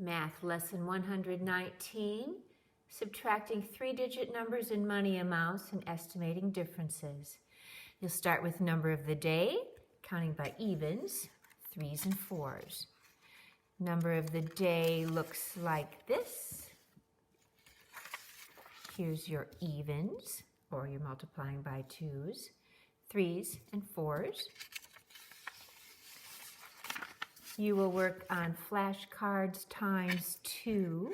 Math Lesson 119, subtracting three-digit numbers in money amounts and estimating differences. You'll start with number of the day, counting by evens, 3s and 4s. Number of the day looks like this. Here's your evens, or you're multiplying by 2s, 3s and 4s. You will work on flashcards times 2,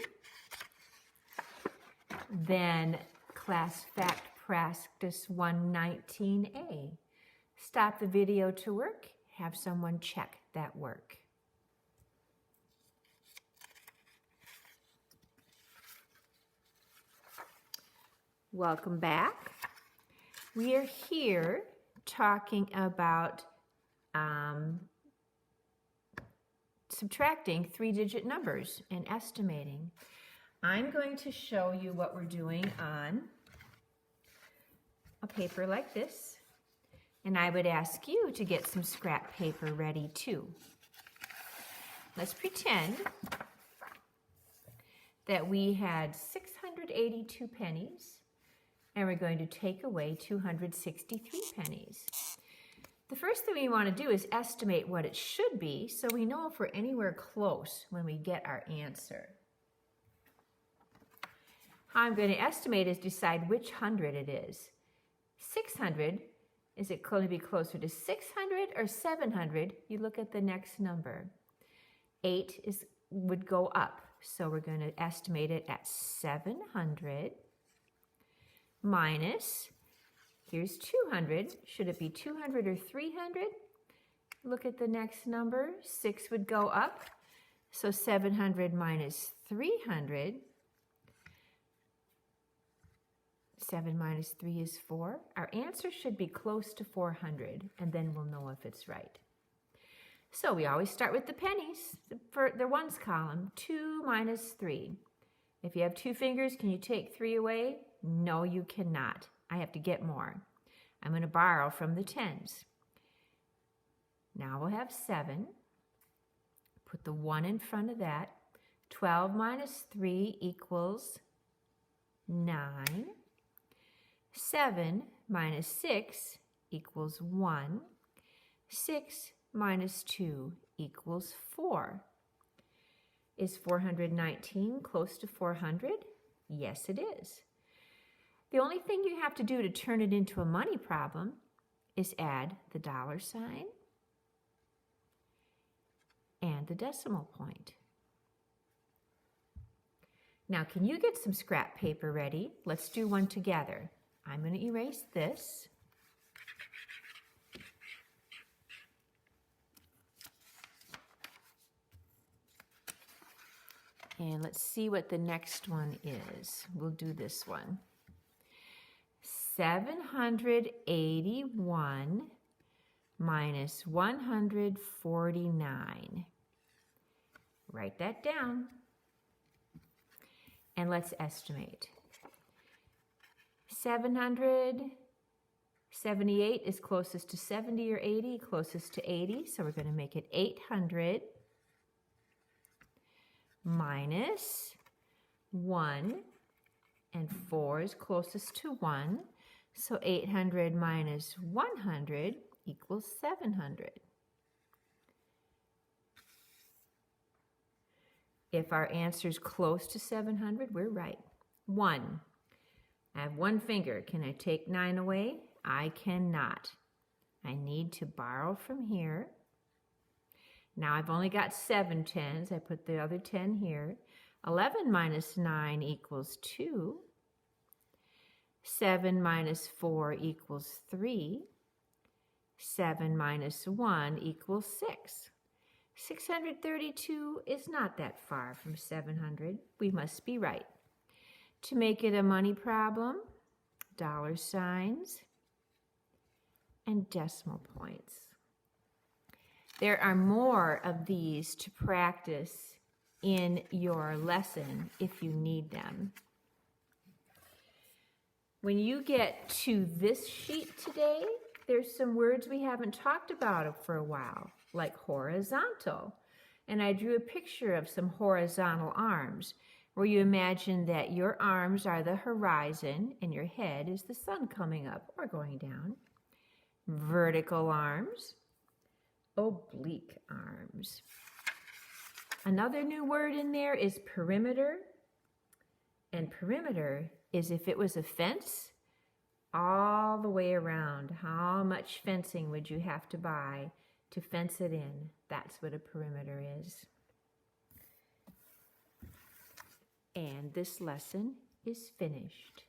then class fact practice 119A. Stop the video to work, have someone check that work. Welcome back. We are here talking about subtracting three-digit numbers and estimating. I'm going to show you what we're doing on a paper like this, and I would ask you to get some scrap paper ready too. Let's pretend that we had 682 pennies and we're going to take away 263 pennies. The first thing we want to do is estimate what it should be so we know if we're anywhere close when we get our answer. How I'm going to estimate is decide which hundred it is. 600, is it going to be closer to 600 or 700? You look at the next number. 8 would go up, so we're going to estimate it at 700 minus, here's 200. Should it be 200 or 300? Look at the next number. 6 would go up. So 700 minus 300. 7 minus 3 is 4. Our answer should be close to 400, and then we'll know if it's right. So we always start with the pennies for the ones column. 2 minus 3. If you have 2 fingers, can you take 3 away? No, you cannot. I have to get more. I'm going to borrow from the tens. Now we'll have 7. Put the 1 in front of that. 12 minus 3 equals 9. 7 minus 6 equals 1. 6 minus 2 equals 4. Is 419 close to 400? Yes, it is. The only thing you have to do to turn it into a money problem is add the dollar sign and the decimal point. Now, can you get some scrap paper ready? Let's do one together. I'm going to erase this. And let's see what the next one is. We'll do this one. 781 minus 149. Write that down. And let's estimate. 778 is closest to 70 or 80, closest to 80. So we're going to make it 800 minus 1. And 4 is closest to 1. So 800 minus 100 equals 700. If our answer is close to 700, we're right. 1. I have 1 finger. Can I take 9 away? I cannot. I need to borrow from here. Now I've only got 7 tens. I put the other 10 here. 11 minus 9 equals 2. 7 minus 4 equals 3. 7 minus 1 equals 6. 632 is not that far from 700. We must be right. To make it a money problem, dollar signs and decimal points. There are more of these to practice in your lesson if you need them. When you get to this sheet today, there's some words we haven't talked about for a while, like horizontal. and I drew a picture of some horizontal arms where you imagine that your arms are the horizon and your head is the sun coming up or going down. Vertical arms, oblique arms. Another new word in there is perimeter. And perimeter is if it was a fence all the way around. How much fencing would you have to buy to fence it in? That's what a perimeter is. And this lesson is finished.